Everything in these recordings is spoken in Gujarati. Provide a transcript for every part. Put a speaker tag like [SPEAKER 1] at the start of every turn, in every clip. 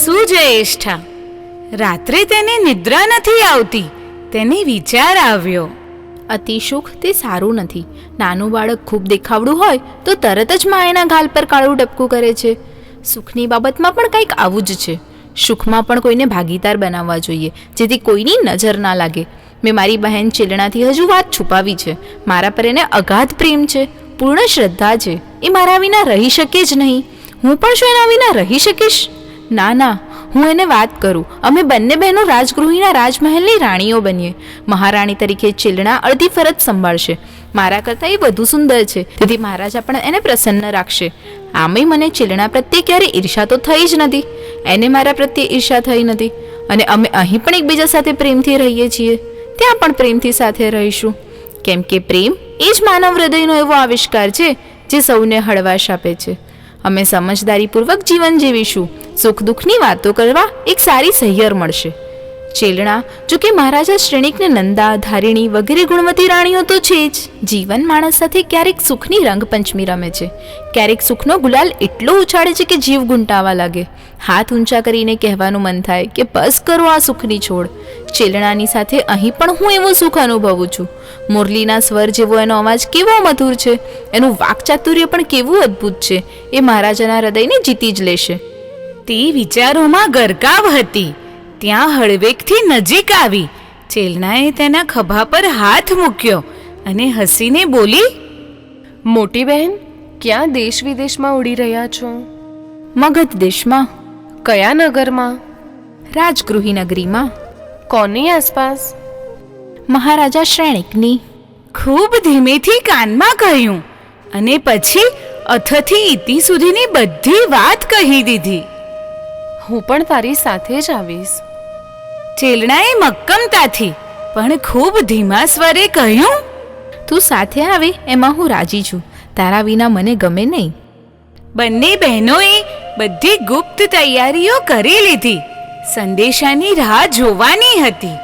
[SPEAKER 1] સુજયેષ્ઠા. રાત્રે તેને નિદ્રા નથી આવતી. તેને વિચાર આવ્યો,
[SPEAKER 2] અતિશુખ તે સારું નથી. નાનું બાળક ખૂબ દેખાવડું હોય તો તરત જ માએના ગાલ પર કાળું ટપકું કરે છે. સુખની બાબતમાં પણ કંઈક આવું જ છે. સુખમાં પણ કોઈને ભાગીદાર બનાવવા જોઈએ, જેથી કોઈની નજર ના લાગે. મેં મારી બહેન ચેલણાથી હજુ વાત છુપાવી છે. મારા પર એને અગાધ પ્રેમ છે, પૂર્ણ શ્રદ્ધા છે. એ મારા વિના રહી શકે જ નહીં. હું પણ શું એના વિના રહી શકીશ? ના ના, હું એને વાત કરું. અમે બંને બહેનો રાજગૃહિના રાજમહેલની રાણીઓ બનીએ. મહારાણી તરીકે ચેલણા અડધી ફરજ સંભાળશે. મારા કરતાં એ વધુ સુંદર છે, તેથી મહારાજા પણ એને પ્રસન્ન રાખશે. આમે મને ચેલણા પ્રત્યે ક્યારે ઈર્ષા તો થઈ જ નથી. એને મારા પ્રત્યે ઈર્ષા થઈ નથી. અને અમે અહીં પણ એકબીજા સાથે પ્રેમથી રહીએ છીએ, ત્યાં પણ પ્રેમથી સાથે રહીશું. કેમ કે પ્રેમ એ જ માનવ હૃદયનો એવો આવિષ્કાર છે જે સૌને હળવાશ આપે છે. અમે સમજદારીપૂર્વક જીવન જીવીશું. સુખ દુઃખની વાતો કરવા એક સારી સહિયર મળશે. ચેલણા, જો કે મહારાજા શ્રેણિકને નંદા, ધારિણી વગેરે ગુણવતી રાણીઓ તો છે જ. જીવન માણસ સાથે ક્યારેક સુખની રંગપંચમી રમે છે, ક્યારેક સુખનો ગુલાલ એટલો ઉછાળે છે કે જીવ ગુંટાવા લાગે. હાથ ઊંચા કરીને કહેવાનું મન થાય કે બસ કરો આ સુખની છોડ. ચેલણાની સાથે અહીં પણ હું એવો સુખ અનુભવું છું. મુરલીના સ્વર જેવો એનો અવાજ કેવો મધુર છે, એનું વાકચાતુર્ય પણ કેવું અદ્ભુત છે. એ મહારાજાના હૃદયને જીતી જ લેશે.
[SPEAKER 1] તે વિચારોમાં ગરકાવ હતી. ત્યાં હળવેકથી નજીક આવી. ચેલનાએ તેના ખભા પર હાથ મૂક્યો અને હસીને બોલી,
[SPEAKER 3] મોટી બહેન, ક્યાં દેશ વિદેશમાં ઉડી રહ્યા છો?
[SPEAKER 2] મગધ દેશમાં.
[SPEAKER 3] કયા નગરમાં?
[SPEAKER 2] રાજગૃહી નગરીમાં.
[SPEAKER 3] કોની આસપાસ?
[SPEAKER 2] મહારાજા શ્રેણિકની.
[SPEAKER 1] ખૂબ ધીમેથી કાનમાં કહ્યું અને પછી અથથી ઇતિ સુધીની બધી વાત કહી દીધી.
[SPEAKER 3] હું પણ તારી સાથે જ આવીશ.
[SPEAKER 1] ચેલણાએ મક્કમતાથી પણ ખૂબ ધીમા સ્વરે કહ્યું,
[SPEAKER 2] તું સાથે આવે એમાં હું રાજી છું. તારા વિના મને ગમે નહીં.
[SPEAKER 1] બંને બહેનોએ બધી ગુપ્ત તૈયારીઓ કરી લીધી. સંદેશાની રાહ જોવાની હતી.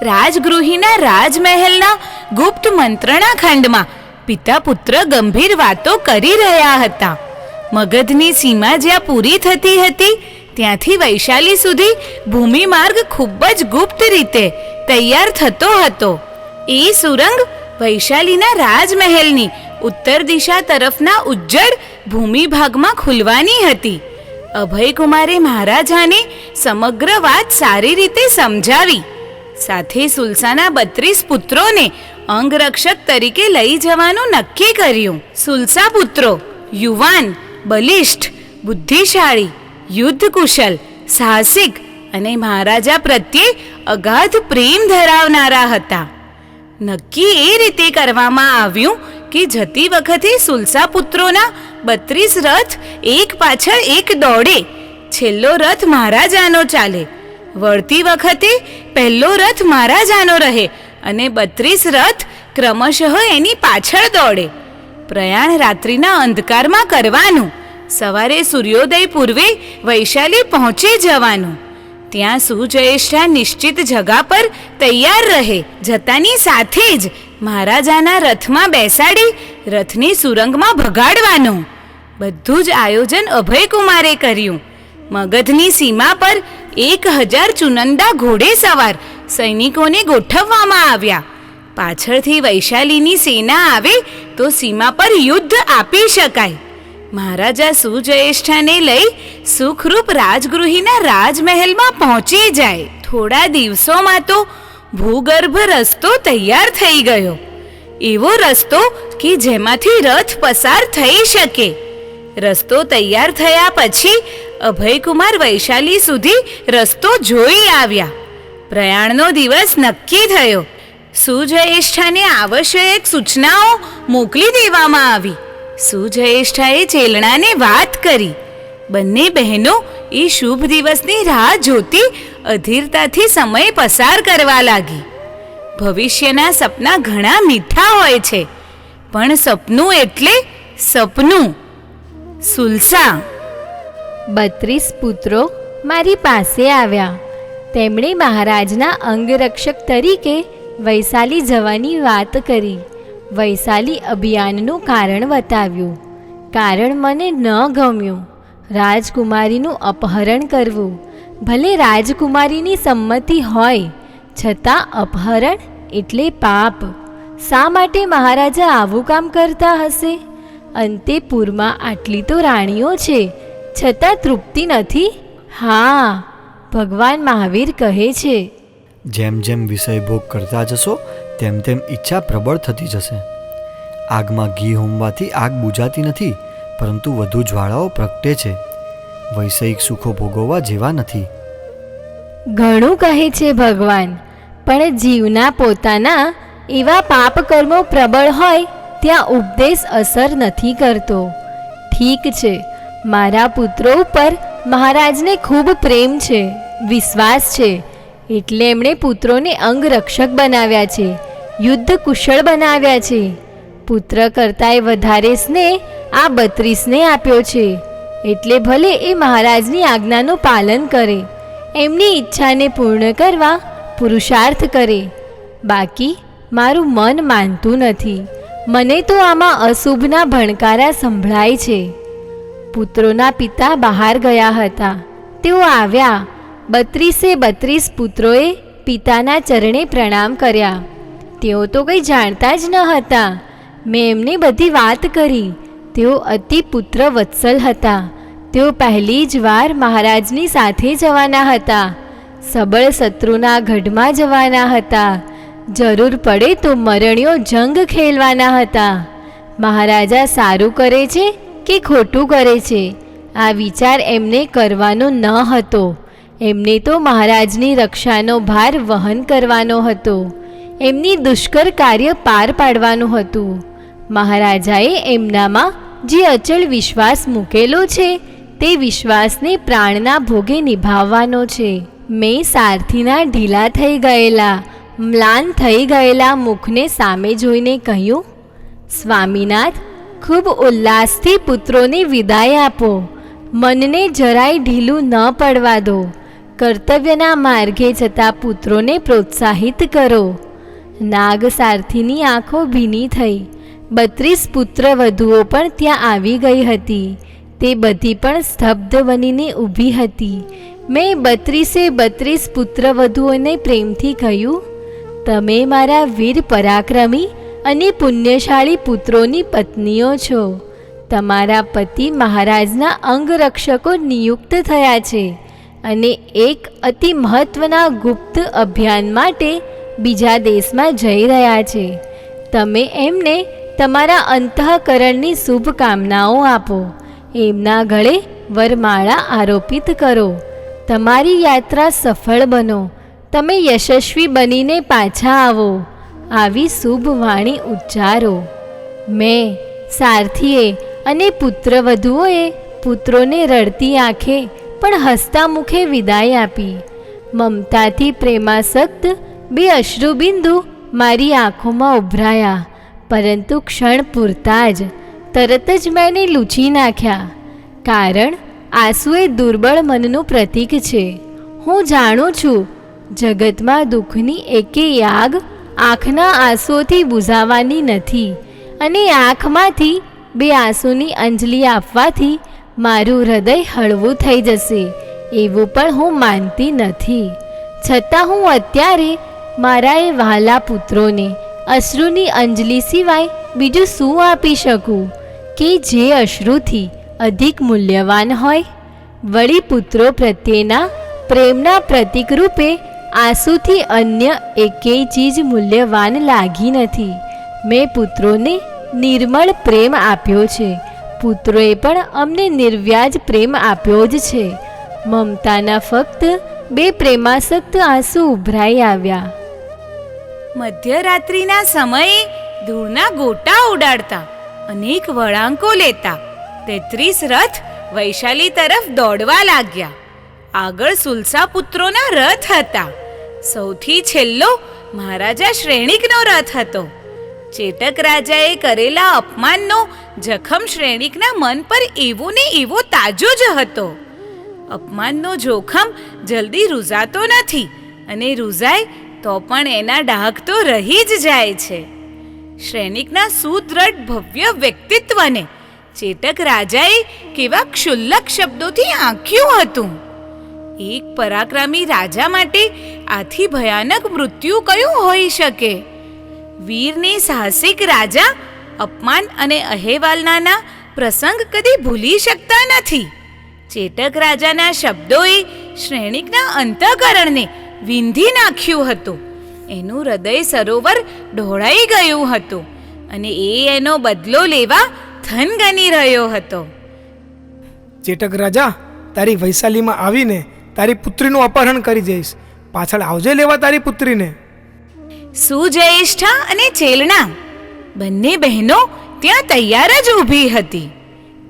[SPEAKER 1] રાજગૃહિના રાજમહેલના ગુપ્ત મંત્રણા ખંડમાં પિતા પુત્ર ગંભીર વાતો કરી રહ્યા હતા. મગધની સીમા જ્યાં પૂરી થતી હતી ત્યાંથી વૈશાલી સુધી ભૂમિ માર્ગ ખૂબ જ ગુપ્ત રીતે તૈયાર થતો હતો. એ સુરંગ વૈશાલીના રાજમહેલની ઉત્તર દિશા તરફના ઉજ્જડ ભૂમિ ભાગમાં ખુલવાની હતી. અભયકુમારે મહારાજાને સમગ્ર વાત સારી રીતે સમજાવી. સાથે સુલસાના 32 પુત્રોને અંગરક્ષક તરીકે લઈ જવાનું નક્કી કર્યું. સુલસા પુત્રો યુવાન, બલિષ્ઠ, બુદ્ધિશાળી, યુદ્ધ કુશલ, સાહસિક અને મહારાજા પ્રત્યે અગાધ પ્રેમ ધરાવનારા હતા. નક્કી એ રીતે કરવામાં આવ્યું કે જતી વખતે સુલસા પુત્રોના 32 રથ એક પાછળ એક દોડે. છેલ્લો રથ મહારાજાનો ચાલે. વળતી વખતે પહેલો રથ મહારાજાનો રહે અને 32 રથ ક્રમશઃ એની પાછળ દોડે. પ્રયાણ રાત્રિના અંધકારમાં કરવાનું. સવારે સૂર્યોદય પૂર્વે વૈશાલી પહોંચી જવાનું. ત્યાં સુજયેષ્ઠા નિશ્ચિત જગા પર તૈયાર રહે. જતાની સાથે જ મહારાજાના રથમાં બેસાડી રથની સુરંગમાં ભગાડવાનું. બધું જ આયોજન અભયકુમારે કર્યું. મગધની સીમા પર 1000 ચુનંદા ઘોડેસવાર સૈનિકોને ગોઠવવામાં આવ્યા. પાછળથી વૈશાલીની સેના આવે તો સીમા પર યુદ્ધ આપી શકાય. મહારાજા સુજયેષ્ઠાને લઈ સુખરૂપ રાજગૃહિના રાજમહેલમાં પહોંચી જાય. થોડા દિવસોમાં તો ભૂગર્ભ રસ્તો તૈયાર થઈ ગયો. એવો રસ્તો કે જેમાંથી રથ પસાર થઈ શકે. રસ્તો તૈયાર થયા પછી અભયકુમાર વૈશાલી સુધી રસ્તો જોઈ આવ્યા. પ્રયાણનો દિવસ નક્કી થયો. સુજયેષ્ઠાને આવશ્યક સૂચનાઓ મોકલી દેવામાં આવી. સુજયેષ્ઠાએ ચેલણાને વાત કરી. બંને બહેનો એ શુભ દિવસની રાહ જોતી અધીરતાથી સમય પસાર કરવા લાગી. ભવિષ્યના સપના ઘણા મીઠા હોય છે, પણ સપનું એટલે સપનું. સુલસા.
[SPEAKER 4] 32 પુત્રો મારી પાસે આવ્યા. તેમણે મહારાજના અંગરક્ષક તરીકે વૈશાલી જવાની વાત કરી. વૈશાલી અભિયાનનું કારણ બતાવ્યું. કારણ મને ન ગમ્યું. રાજકુમારીનું અપહરણ કરવું. ભલે રાજકુમારીની સંમતિ હોય છતાં અપહરણ એટલે પાપ. શા માટે મહારાજા આવું કામ કરતા હશે? અંતેપુરમાં આટલી તો રાણીઓ છે, છતાં તૃપ્તિ નથી. હા, ભગવાન મહાવીર કહે છે,
[SPEAKER 5] જેમ જેમ વિષય ભોગ કરતા જશો તેમ તેમ ઈચ્છા પ્રબળ થતી જશે. આગમાં ઘી હોમવાથી આગ બુઝાતી નથી, પરંતુ વધુ જ્વાળાઓ પ્રગટે છે. વૈષયિક સુખો ભોગવવા જેવા નથી.
[SPEAKER 4] ઘણું કહે છે ભગવાન, પણ જીવના પોતાના એવા પાપ કર્મો પ્રબળ હોય ત્યાં ઉપદેશ અસર નથી કરતો. ઠીક છે, મારા પુત્રો ઉપર મહારાજને ખૂબ પ્રેમ છે, વિશ્વાસ છે, એટલે એમણે પુત્રોને અંગરક્ષક બનાવ્યા છે, યુદ્ધ કુશળ બનાવ્યા છે. પુત્ર કરતાંય વધારે સ્નેહ આ 32ને આપ્યો છે. એટલે ભલે એ મહારાજની આજ્ઞાનું પાલન કરે, એમની ઈચ્છાને પૂર્ણ કરવા પુરુષાર્થ કરે. બાકી મારું મન માનતું નથી. મને તો આમાં અશુભના ભણકારા સંભળાય છે. પુત્રોના પિતા બહાર ગયા હતા. તેઓ આવ્યા. 32 પુત્રોએ પિતાના ચરણે પ્રણામ કર્યા. તેઓ તો કંઈ જાણતા જ ન હતા. મેં એમને બધી વાત કરી. તેઓ અતિ પુત્ર વત્સલ હતા. તેઓ પહેલી જ વાર મહારાજની સાથે જવાના હતા. સબળ શત્રુના ગઢમાં જવાના હતા. જરૂર પડે તો મરણીયો જંગ ખેલવાના હતા. મહારાજા સારું કરે છે કે ખોટું કરે છે આ વિચાર એમને કરવાનો ન હતો. એમને તો મહારાજની રક્ષાનો ભાર વહન કરવાનો હતો. એમની દુષ્કર કાર્ય પાર પાડવાનું હતું. મહારાજાએ એમનામાં જે અચળ વિશ્વાસ મૂકેલો છે તે વિશ્વાસને પ્રાણના ભોગે નિભાવવાનો છે. મેં સારથીના ઢીલા થઈ ગયેલા, મ્લાન થઈ ગયેલા મુખને સામે જોઈને કહ્યું, સ્વામીનાથ, ખૂબ ઉલ્લાસથી પુત્રોને વિદાય આપો. મનને જરાય ઢીલું ન પડવા દો. કર્તવ્યના માર્ગે જતા પુત્રોને પ્રોત્સાહિત કરો. નાગ સારથીની આંખો ભીની થઈ. 32 પુત્ર વધુઓ પણ ત્યાં આવી ગઈ હતી. તે બધી પણ સ્તબ્ધ બનીને ઊભી હતી. મેં 32 પુત્ર વધુઓને પ્રેમથી કહ્યું, તમે મારા વીર પરાક્રમી અને પુણ્યશાળી પુત્રોની પત્નીઓ છો. તમારા પતિ મહારાજના અંગરક્ષકો નિયુક્ત થયા છે અને એક અતિ મહત્વના ગુપ્ત અભિયાન માટે બીજા દેશમાં જઈ રહ્યા છે. તમે એમને તમારા અંતઃકરણની શુભકામનાઓ આપો. એમના ગળે વરમાળા આરોપિત કરો. તમારી યાત્રા સફળ બનો. તમે યશસ્વી બનીને પાછા આવો. આવી શુભ વાણી ઉચ્ચારો. મેં, સારથીએ અને પુત્રવધુઓએ પુત્રોને રડતી આંખે પણ હસતા મુખે વિદાય આપી. મમતાથી પ્રેમાસક્ત 2 અશ્રુબિંદુ મારી આંખોમાં ઉભરાયા, પરંતુ ક્ષણ પૂરતા જ તરત જ મેં એને લૂછી નાખ્યા. કારણ આંસુ એ દુર્બળ મનનું પ્રતીક છે. હું જાણું છું, જગતમાં દુઃખની એકેય આગ આંખના આંસુઓથી બુઝાવાની નથી, અને આંખમાંથી 2 આંસુની અંજલિ આપવાથી મારું હૃદય હળવું થઈ જશે એવું પણ હું માનતી નથી. છતાં હું અત્યારે મારા એ વહાલા પુત્રોને અશ્રુની અંજલિ સિવાય બીજું શું આપી શકું કે જે અશ્રુથી અધિક મૂલ્યવાન હોય? વળી પુત્રો પ્રત્યેના પ્રેમના પ્રતીક રૂપે આંસુથી અન્ય એકેય ચીજ મૂલ્યવાન લાગી નથી. મેં પુત્રોને નિર્મળ પ્રેમ આપ્યો છે. પુત્રોએ પણ અમને નિર્વ્યાજ પ્રેમ આપ્યો જ છે. મમતાના ફક્ત 2 પ્રેમાસક્ત આંસુ ઉભરાઈ આવ્યા.
[SPEAKER 1] મધ્યરાત્રિના સમયે ધૂળના ગોટા ઉડાડતા, અનેક વળાંકો લેતા 33 રથ વૈશાલી તરફ દોડવા લાગ્યા. આગળ સુલસા પુત્રોના રથ હતા. સૌથી છેલ્લો મહારાજા શ્રેણિકનો રથ હતો. ચેટક રાજાએ કરેલા અપમાનનો જખમ શ્રેણિકના મન પર એવો ને એવો તાજો જ હતો. અપમાનનો જોખમ જલ્દી રૂઝાતો નથી, અને રૂઝાય તો પણ એના ડાઘ તો રહી જ જાય છે. શ્રેણિકના સુદ્રઢ ભવ્ય વ્યક્તિત્વને ચેટક રાજાએ કેવા ક્ષુલ્લક શબ્દોથી આંખ્યું હતું. એક પરાક્રમી રાજા માટે આથી ભયાનક મૃત્યુ કયું હોઈ શકે? વીરને સાહસિક રાજા અપમાન અને અહેવાલના પ્રસંગ કદી ભૂલી શકતા નથી. ચેટક રાજાના શબ્દોએ શ્રેણિકના અંતઃકરણને વિંધી નાખ્યું હતું. એનું હૃદય સરોવર ઢોળાઈ ગયું હતું અને એનો બદલો લેવા થનગની રહ્યો હતો.
[SPEAKER 6] ચેટક રાજા, તારી વૈશાલીમાં આવીને તારી પુત્રીનું અપહરણ કરી જઈશ. પાછળ આવજે લેવા તારી પુત્રીને.
[SPEAKER 1] સુજયેષ્ઠા અને ચેલણા બંને બહેનો ત્યાં તૈયાર જ ઊભી હતી.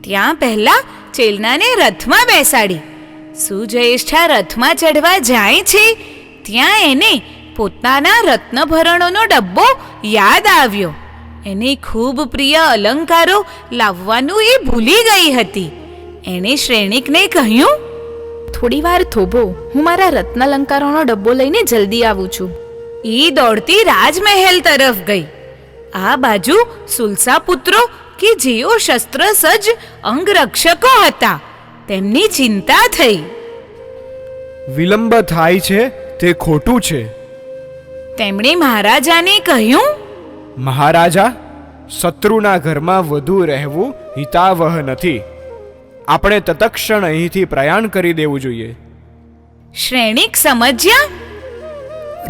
[SPEAKER 1] ત્યાં પહેલા ચેલનાને રથમાં બેસાડી. સુજયેષ્ઠા રથમાં ચઢવા જાય છે ત્યાં એને પોતાના રત્નભરણોનો ડબ્બો યાદ આવ્યો. એને ખૂબ પ્રિય અલંકારો લાવવાનું એ ભૂલી ગઈ હતી. એણે શ્રેણિકને કહ્યું,
[SPEAKER 2] થોડી વાર થોભો, હું મારા રત્નાલંકારોનો ડબ્બો લઈને જલ્દી આવું છું.
[SPEAKER 1] એ દોડતી રાજમહેલ તરફ ગઈ. આ બાજુ સુલસા પુત્રો કે જેઓ શસ્ત્ર સજ્જ અંગરક્ષકો હતા તેમની ચિંતા થઈ.
[SPEAKER 7] વિલંબ થાય છે તે ખોટું છે.
[SPEAKER 1] તેમણે મહારાજાને કહ્યું,
[SPEAKER 7] મહારાજા, શત્રુના ઘરમાં વધુ રહેવું હિતાવહ નથી. આપણે તત્ક્ષણ અહીંથી પ્રયાણ કરી દેવું જોઈએ.
[SPEAKER 1] શ્રેણિક સમજ્યા.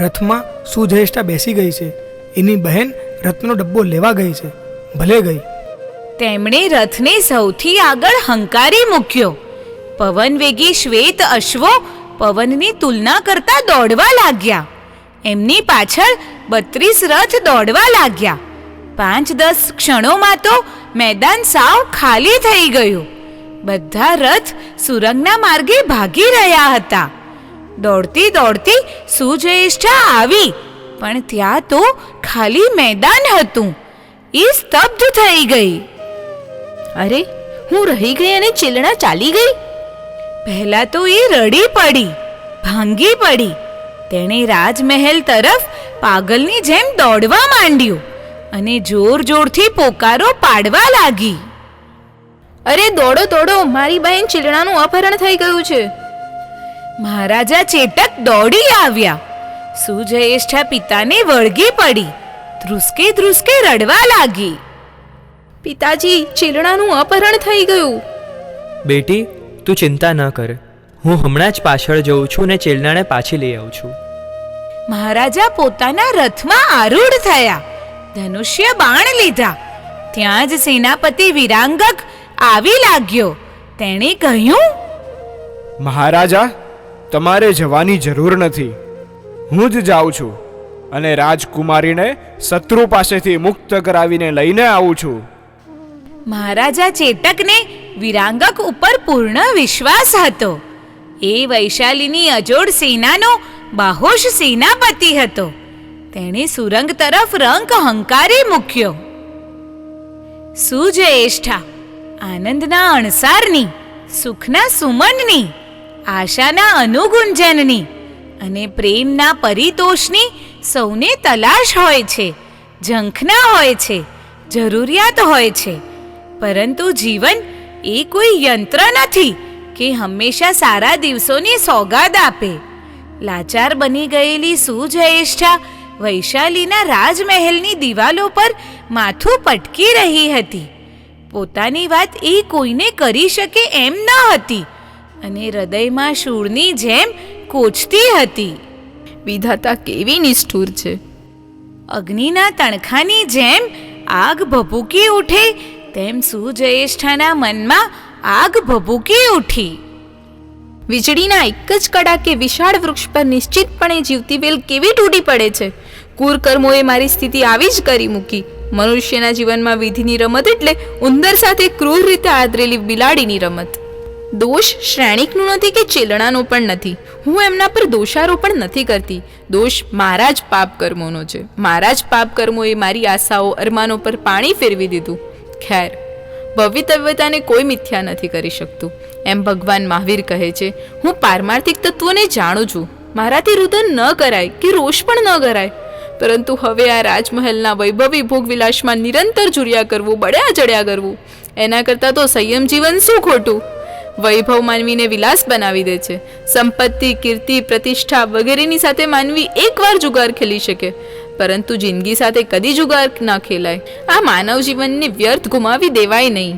[SPEAKER 6] રથમાં સુજયેષ્ઠા બેસી ગઈ છે. એની બહેન રથનો ડબ્બો લેવા ગઈ છે. ભલે ગઈ.
[SPEAKER 1] તેમણે રથને સૌથી આગળ હંકારી મૂક્યો. પવનવેગી શ્વેત અશ્વો પવનની તુલના કરતા દોડવા લાગ્યા. એમની પાછળ 32 રથ દોડવા લાગ્યા. 5-10 ક્ષણોમાં તો મેદાન સાવ ખાલી થઈ ગયું. બધા રથ સુરંગના માર્ગે ભાગી રહ્યા હતા. દોડતી દોડતી સુજયેષ્ઠા આવી, પણ ત્યાં તો ખાલી મેદાન હતું. એ સ્તબ્ધ થઈ ગઈ.
[SPEAKER 2] અરે, હું રહી ગઈ અને ચેલણા ચાલી ગઈ.
[SPEAKER 1] પહેલા તો એ રડી પડી, ભાંગી પડી. તેણે રાજમહેલ તરફ પાગલની જેમ દોડવા માંડ્યું અને જોર જોરથી પોકારો પાડવા લાગી.
[SPEAKER 2] અરે દોડો દોડો, મારી બહેન ચેલણાનું અપહરણ થઈ ગયું છે.
[SPEAKER 1] મહારાજા ચેટક દોડી આવ્યા. સુજયેષ્ઠા પિતાને વળગી પડી, ધ્રુસકે ધ્રુસકે રડવા લાગી.
[SPEAKER 2] પિતાજી, ચેલણાનું અપહરણ થઈ ગયું.
[SPEAKER 8] બેટી, તું ચિંતા ન કર. હું હમણાં જ પાછળ જઉં છું ને ચેલનાને પાછી લઈ આવું છું.
[SPEAKER 1] મહારાજા પોતાના રથમાં આરૂઢ થયા, ધનુષ્ય બાણ લીધા. ત્યાં જ સેનાપતિ વિરાંગક આવી લાગ્યો. તેણે કહ્યું,
[SPEAKER 7] મહારાજા, તમારે જવાની જરૂર નથી. હું જ જાઉં છું અને રાજકુમારીને શત્રુ પાસેથી મુક્ત કરાવીને લઈને આવું છું.
[SPEAKER 1] મહારાજા ચેટકને વિરાંગક ઉપર પૂર્ણ વિશ્વાસ હતો. એ વૈશાલીની અજોડ સેનાનો બાહોશ સેનાપતિ હતો. તેણે સુરંગ તરફ રંક હંકારી મૂક્યો. સુજયેષ્ઠા આનંદના અણસારની, સુખના સુમનની, આશાના અનુગુંજનની અને પ્રેમના પરિતોષની સૌને તલાશ હોય છે, ઝંખના હોય છે, જરૂરિયાત હોય છે. પરંતુ જીવન એ કોઈ યંત્ર નથી કે હંમેશા સારા દિવસોની સોગાદ આપે. લાચાર બની ગયેલી સુજયેષ્ઠા વૈશાલીના રાજમહેલની દિવાલો પર માથું પટકી રહી હતી. પોતાની વાત એ કોઈને કરી શકે એમ ન હતી અને હૃદયમાં શૂળની જેમ કોચતી હતી.
[SPEAKER 2] વિધાતા કેવી નિષ્ઠુર છે.
[SPEAKER 1] અગ્નિના તણખાની જેમ આગ ભભૂકી ઉઠે તેમ સુજયેષ્ઠાના મનમાં આગ ભભૂકી ઉઠી.
[SPEAKER 2] વીજળીના એક જ કડાકે વિશાળ વૃક્ષ પર નિશ્ચિતપણે જીવતી વેલ કેવી તૂટી પડે છે. કુરકર્મોએ મારી સ્થિતિ આવી જ કરી મૂકી. મનુષ્યના જીવનમાં વિધિની રમત એટલે ઉંદર સાથે ક્રૂર રીતે આદરેલી બિલાડીની રમત. દોષ શ્રેણિકનું નથી કે ચેલણાનો પણ નથી. હું એમના પર દોષારોપણ નથી કરતી. દોષ મારા જ પાપ કર્મોનો છે. મારા જ પાપ કર્મોએ મારી આશાઓ અરમાનો પર પાણી ફેરવી દીધું. ખેર, ભવિતવ્યતાને કોઈ મિથ્યા નથી કરી શકતું. એમ ભગવાન મહાવીર કહે છે, હું પારમાર્થિક તત્વોને જાણું છું. મારાથી રુદન ન કરાય કે રોષ પણ ન કરાય. પરંતુ હવે આ રાજમહેલના વૈભવી ભોગવિલાસમાં નિરંતર ઝૂર્યા કરવું, બળ્યા જડ્યા કરવું, એના કરતાં તો સંયમ જીવન શું ખોટું? વૈભવ માનવીને વિલાસ બનાવી દે છે. સંપત્તિ, કીર્તિ, પ્રતિષ્ઠા વગેરેની સાથે માનવી એકવાર જુગાર ખેલી શકે, પરંતુ જિંદગી સાથે કદી જુગાર ન ખેલાય. આ માનવ જીવનને વ્યર્થ ગુમાવી દેવાય નહીં.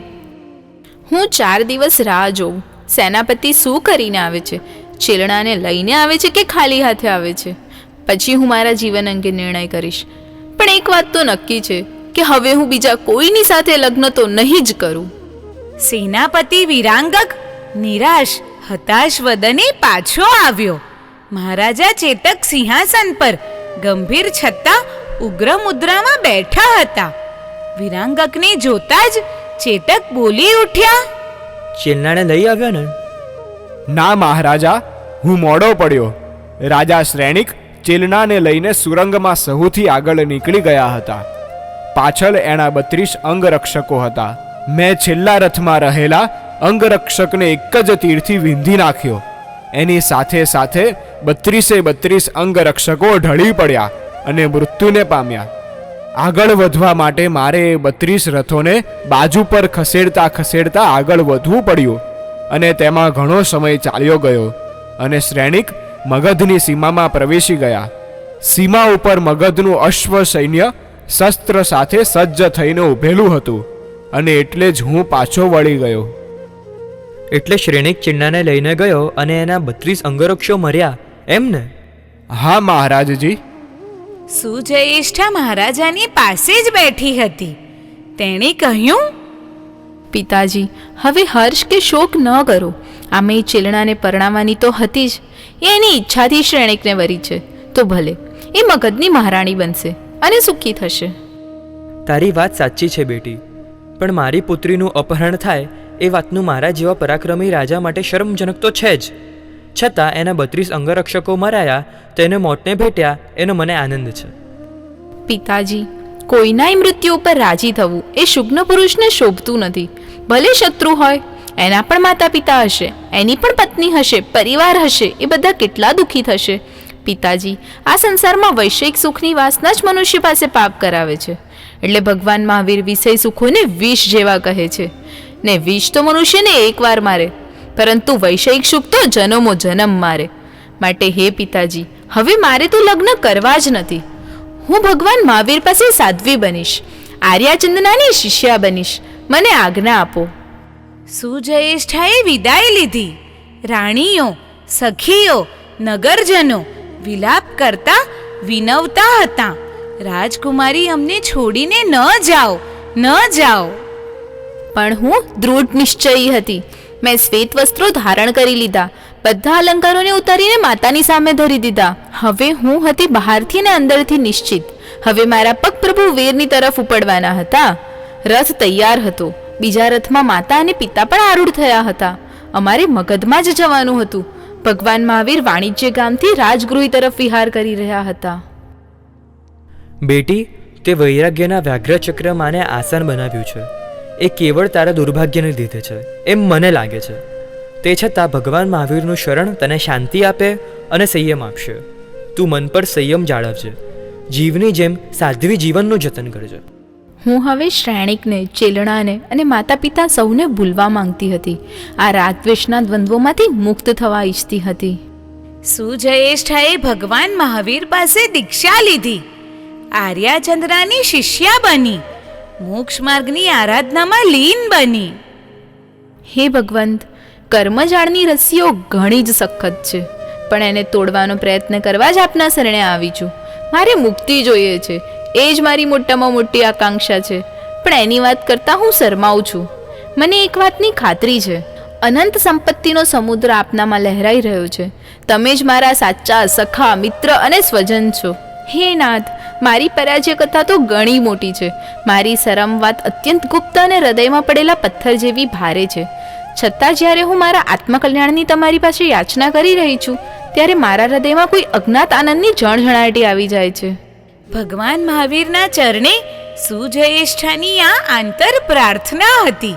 [SPEAKER 2] હું 4 દિવસ રાહ જોઉં. સેનાપતિ શું કરીને આવે છે? ચેલણાને લઈને આવે છે કે ખાલી હાથે આવે છે? પછી હું મારા જીવન અંગે નિર્ણય કરીશ. પણ એક વાત તો નક્કી છે કે હવે હું બીજા કોઈની સાથે લગ્ન તો નહીં જ કરું.
[SPEAKER 1] સેનાપતિ વિરાંગક નિરાશ હતાશ વદને પાછો આવ્યો. મહારાજા ચેતક સિંહાસન પર ગંભીર છતાં ઉગ્ર મુદ્રામાં બેઠા હતા. વિરાંગકને જોતા જ ચેતક બોલી ઉઠ્યા,
[SPEAKER 8] ચેલનાને લઈ આવ્યો ને?
[SPEAKER 7] ના મહારાજા, હું મોડો પડ્યો. રાજા શ્રેણિક ચેલનાને લઈને સુરંગમાં સહુથી આગળ નીકળી ગયા હતા. પાછળ એના 32 અંગરક્ષકો હતા. મેં છેલ્લા રથમાં રહેલા અંગરક્ષકને એક જ તીરથી વીંધી નાખ્યો. એની સાથે સાથે 32 અંગરક્ષકો ઢળી પડ્યા અને મૃત્યુને પામ્યા. આગળ વધવા માટે મારે 32 રથોને બાજુ પર ખસેડતા ખસેડતા આગળ વધવું પડ્યું અને તેમાં ઘણો સમય ચાલ્યો ગયો અને શ્રેણિક મગધની સીમામાં પ્રવેશી ગયા. સીમા ઉપર મગધનું અશ્વ સૈન્ય શસ્ત્ર સાથે સજ્જ થઈને ઊભેલું હતું અને એટલે જ હું પાછો વળી ગયો.
[SPEAKER 8] એટલે શ્રેણિક ચેલનાને લઈને ગયો અને એના 32 અંગરક્ષો મર્યા, એમ ને?
[SPEAKER 7] હા મહારાજજી.
[SPEAKER 1] સુજયેષ્ઠા મહારાજાની પાસે જ બેઠી હતી. તેણે કહ્યું,
[SPEAKER 2] પિતાજી, હવે હર્ષ કે શોક ન કરો. આમે ચેલણાને પરણાવવાની તો હતી જ. એ એની ઈચ્છાથી શ્રેણિકને વરી છે. તો ભલે, એ મગધની મહારાણી બનશે અને સુખી થશે.
[SPEAKER 8] તારી વાત સાચી છે બેટી, પણ મારી પુત્રીનું અપહરણ થાય એ વાતનું મારા જેવા પરાક્રમી રાજા માટે શરમજનક તો છે જ. છતાં એના 32 અંગરક્ષકો મરાયા, તેને મોતને ભેટ્યા, એનો મને આનંદ છે.
[SPEAKER 2] પિતાજી, કોઈનાય મૃત્યુ ઉપર રાજી થવું એ શુગ્ન પુરુષને શોભતું નથી. ભલે શત્રુ હોય, એના પણ માતા પિતા હશે, એની પણ પત્ની હશે, પરિવાર હશે. એ બધા કેટલા દુઃખી થશે. પિતાજી, આ સંસારમાં વૈષયિક સુખની વાસના જ મનુષ્ય પાસે પાપ કરાવે છે. એટલે ભગવાન મહાવીર વિષય સુખોને વિષ જેવા કહે છે. ને વિષ તો મનુષ્યને એકવાર મારે, પરંતુ વૈષયિક સુખ તો જન્મો જન્મ મારે. માટે હે પિતાજી, હવે મારે તો લગ્ન કરવા જ નથી. હું ભગવાન મહાવીર પાસે સાધ્વી બનીશ, આર્યાચંદનાની શિષ્યા બનીશ. મને આજ્ઞા આપો.
[SPEAKER 1] સુજયેષ્ઠાએ વિદાય લીધી. રાણીઓ, સખીઓ, નગરજનો વિલાપ કરતા વિનવતા હતા, રાજકુમારી અમને છોડીને ન જાઓ, ન જાઓ.
[SPEAKER 2] પણ હું દૃઢ નિશ્ચયી હતી. મેં શ્વેત વસ્ત્રો ધારણ કરી લીધા, બધા અલંકારોને ઉતારીને માતાની સામે ધરી દીધા. હવે હું હતી બહારથી ને અંદરથી નિશ્ચિત. હવે મારા પગ પ્રભુ વીરની તરફ ઉપડવાના હતા. રથ તૈયાર હતો. બીજા રથમાં માતા અને પિતા પણ આરૂઢ થયા હતા. અમારે મગધમાં જ જવાનું હતું. ભગવાન મહાવીર વાણિજ્ય ગામથી રાજગૃહ તરફ વિહાર કરી રહ્યા હતા.
[SPEAKER 8] બેટી, તે વૈરાગ્યના વ્યાઘ્રચક્ર માને આસન બનાવ્યું છે. એ કેવળ તારા દુર્ભાગ્યને લીધે છે, એમ મને લાગે છે. તે છતાં ભગવાન મહાવીરનું શરણ તને શાંતિ આપે અને સંયમ આપશે. તું મન પર સંયમ જાળવજે. જીવની જેમ સાધ્વી જીવનનું જતન કરજે.
[SPEAKER 2] હું હવે શ્રેણિકને, ચેલણાને અને માતા પિતા સૌને ભૂલવા માંગતી હતી. આ રાગદ્વેષના દ્વંદ્વોમાંથી મુક્ત થવા ઈચ્છતી હતી.
[SPEAKER 1] સુજયેષ્ઠાએ ભગવાન મહાવીર પાસે દીક્ષા લીધી, આર્યાચંદ્રાની શિષ્યા બની, મોક્ષ માર્ગની આરાધનામાં લીન બની.
[SPEAKER 2] હે ભગવંત, કર્મજાળની રસ્સીઓ ઘણી જ સખત છે, પણ એને તોડવાનો પ્રયત્ન કરવા જ આપના શરણે આવી છું. મારે મુક્તિ જોઈએ છે, એ જ મારી મોટામાં મોટી આકાંક્ષા છે. પણ એની વાત કરતાં હું શરમાઉં છું. મને એક વાતની ખાતરી છે, અનંત સંપત્તિનો સમુદ્ર આપનામાં લહેરાઈ રહ્યો છે. તમે જ મારા સાચા સખા, મિત્ર અને સ્વજન છો. હે નાથ, મારી પરાજય કથા તો ઘણી મોટી છે. મારી શરમ વાત અત્યંત ગુપ્ત અને હૃદયમાં પડેલા પથ્થર જેવી ભારે છે. છતાં જ્યારે હું મારા આત્મકલ્યાણની તમારી પાસે યાચના કરી રહી છું, ત્યારે મારા હૃદયમાં કોઈ અજ્ઞાત આનંદની જણઝણાટી આવી જાય છે.
[SPEAKER 1] ભગવાન મહાવીરના ચરણે સુજયેષ્ઠાની આ આંતર પ્રાર્થના હતી,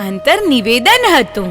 [SPEAKER 1] આંતર નિવેદન હતું.